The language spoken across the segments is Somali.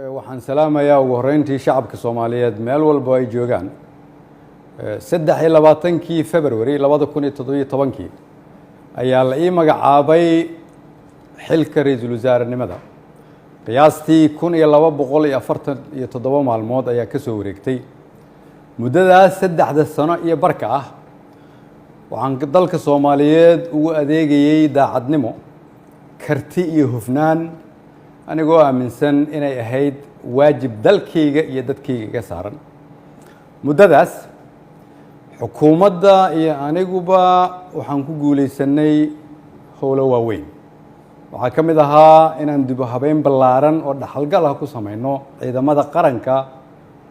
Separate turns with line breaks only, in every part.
waxaan salaamayaa ugu horeyntii shacabka Soomaaliyeed meel walba ay joogaan 23 February 2017 ayaa la ii magacaabay xilka ra'iisul wasaarenimada qiyaastii 1247 maalmood ayaa ka soo wareegtay muddadaas 3 sano iyo barka ah waxaan dalka Soomaaliyeed ugu adeegayay daacadnimo karti iyo hufnaan anigoo aaminsan inay ahayd waajib dalkayga iyo dadkayga iga saaran muddadaas xukuumadda iyo aniguba waxaan ku guuleysanay howlo waaweyn waxaa ka mid ahaa inaan dib u habeyn ballaaran oo dhaxalgal ah ku samayno ciidamada qaranka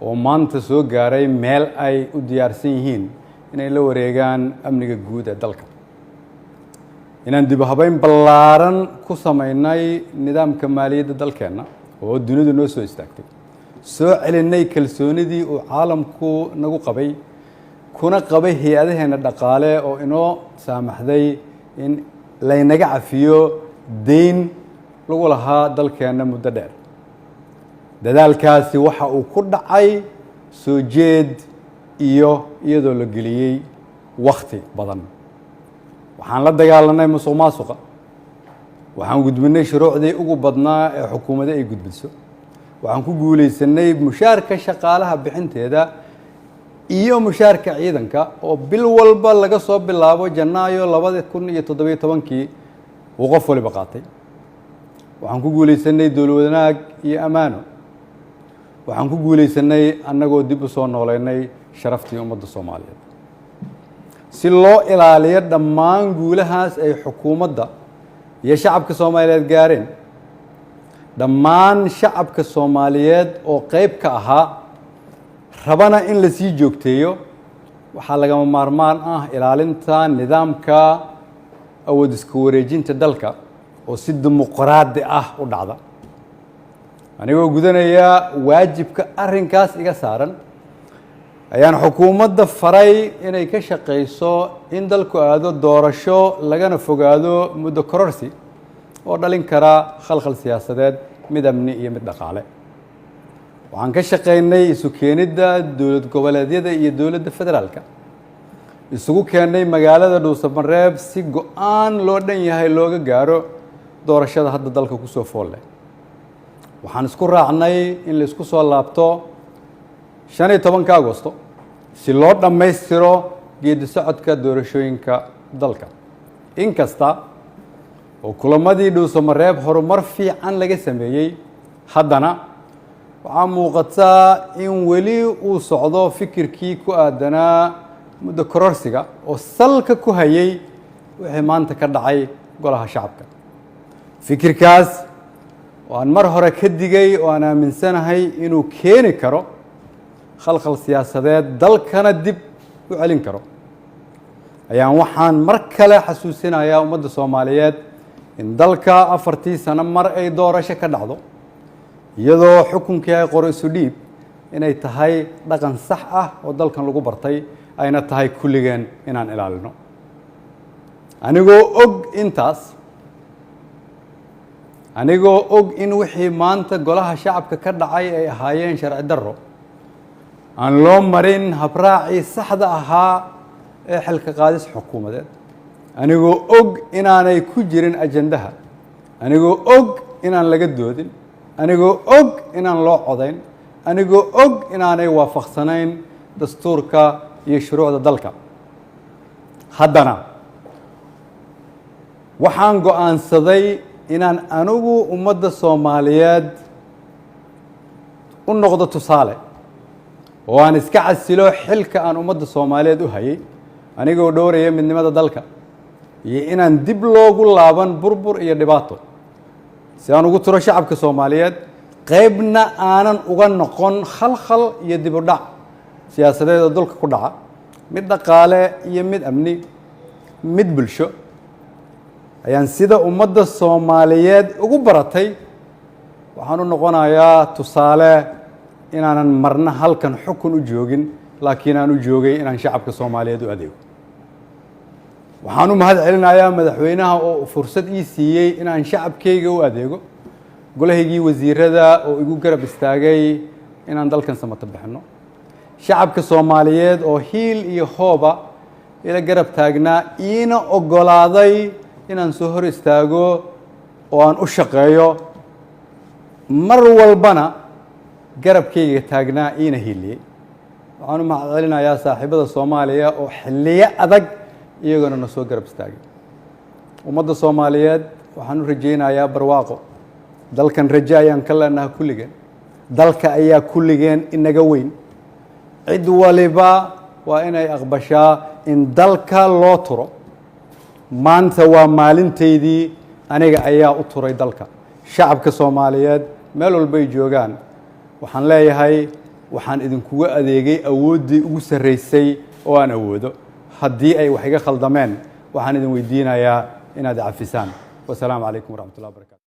oo maanta soo gaaray meel ay u diyaarsan yihiin inay la wareegaan amniga guud ee dalka inaan dib u habeyn ballaaran ku samaynay nidaamka maaliyadda dalkeenna oo dunidu noo soo istaagtay soo celinay kalsoonidii uu caalamku nagu qabay kuna qabay hay-adaheena dhaqaale oo inoo saamaxday in laynaga cafiyo deyn lagu lahaa dalkeenna muddo dheer dadaalkaasi waxa uu ku dhacay soo jeed iyo iyadoo la geliyey wakhti badan waxaan la dagaalanay musuqmaasuqa waxaan gudbinay shuruucdii ugu badnaa ee xukuumadda ay gudbiso waxaan ku guuleysanay mushaarka shaqaalaha bixinteeda iyo mushaarka ciidanka oo bil walba laga soo bilaabo Janaayo 2017 uu qof waliba qaatay waxaan ku guuleysanay dowlad wanaag iyo amaano waxaan ku guuleysanay annagoo dib u soo nooleynay sharaftii ummadda Soomaaliyeed si loo ilaaliyo dhammaan guulahaas ay xukuumadda iyo shacabka Soomaaliyeed gaareen dhammaan shacabka Soomaaliyeed oo qayb ka ahaa rabana in la sii joogteeyo waxaa lagama maarmaan ah ilaalinta nidaamka awood isku wareejinta dalka oo si dimuqraadi ah u dhacda anigoo gudanaya waajibka arrinkaas iga saaran ayaan xukuumadda faray inay ka shaqeyso in dalku aado doorasho lagana fogaado muddo kororsi oo dhalin kara khalkhal siyaasadeed mid amni iyo mid dhaqaale waxaan ka shaqeynay isu keenidda dowlad goboleedyada iyo dowladda federaalka isugu keenay magaalada Dhuusamareeb si go'aan loo dhan yahay looga gaaro doorashada hadda dalka ku soo fool leh waxaan isku raacnay in la isku soo laabto 15 Agoosto si loo dhammaystiro geedi socodka doorashooyinka dalka inkasta oo kulamadii Dhuusamareeb horumar fiican laga sameeyay haddana waxaa muuqata in weli uu socdo fikirkii ku aadanaa muddo kororsiga oo salka ku hayay wixii maanta ka dhacay golaha shacabka fikirkaas oo aan mar hore ka digay oo aan aaminsanahay inuu keeni karo khalkhal siyaasadeed dalkana dib u celin karo ayaan waxaan mar kale xasuusinayaa ummadda Soomaaliyeed in dalka 4 sano mar ay doorasho ka dhacdo iyadoo xukunkii ay qoro isu dhiib inay tahay dhaqan sax ah oo dalkan lagu bartay ayna tahay kulligeen inaan ilaalino anigoo og in wixii maanta golaha shacabka ka dhacay ay ahaayeen sharci darro aan loo marin habraacii saxda ahaa ee xilka qaadis xukuumadeed anigoo og inaanay ku jirin ajandaha anigoo og inaan laga doodin anigoo og inaan loo codayn anigoo og inaanay waafaqsanayn dastuurka iyo shuruucda dalka haddana waxaan go'aansaday inaan anigu ummadda Soomaaliyeed u noqdo tusaale oo aan iska casilo xilka aan ummadda Soomaaliyeed u hayay anigoo dhowraya midnimada dalka iyo inaan dib loogu laaban burbur iyo dhibaato si aan ugu tiro shacabka Soomaaliyeed qaybna aanan uga noqon khalkhal iyo dib u dhac siyaasadeed oo dalka ku dhaca mid dhaqaale iyo mid amni mid bulsho ayaan sida ummadda Soomaaliyeed ugu baratay waxaan u noqonayaa tusaale inaanan marna halkan xukun u joogin laakiin aan u joogay inaan shacabka Soomaaliyeed u adeego waxaan u mahad celinayaa madaxweynaha oo fursad ii siiyay inaan shacabkayga u adeego golahaygii wasiirada oo igu garab istaagay inaan dalkan samata bixino shacabka Soomaaliyeed oo hiil iyo hooba ila garab taagnaa iina ogolaaday inaan soo hor istaago oo aan u shaqeeyo mar walbana garabkayga taagnaa iina hiiliyay waxaan u mahadcelinayaa saaxiibada Soomaaliya oo xilliyo adag iyagana na soo garab istaagay ummadda Soomaaliyeed waxaan u rajaynayaa barwaaqo dalkan rajo ayaan ka leenahay kulligeen dalka ayaa kulligeen inaga weyn cid waliba waa inay aqbashaa in dalka loo turo maanta waa maalinteydii aniga ayaa u turay dalka shacabka Soomaaliyeed meel walba ay joogaan waxaan leeyahay waxaan idinkugu adeegay awooddii ugu sarreysay oo aan awoodo haddii ay wax iga khaldameen waxaan idin weydiinayaa inaad cafisaan wasalaamu calaykum waraxmatullahi wabarakatu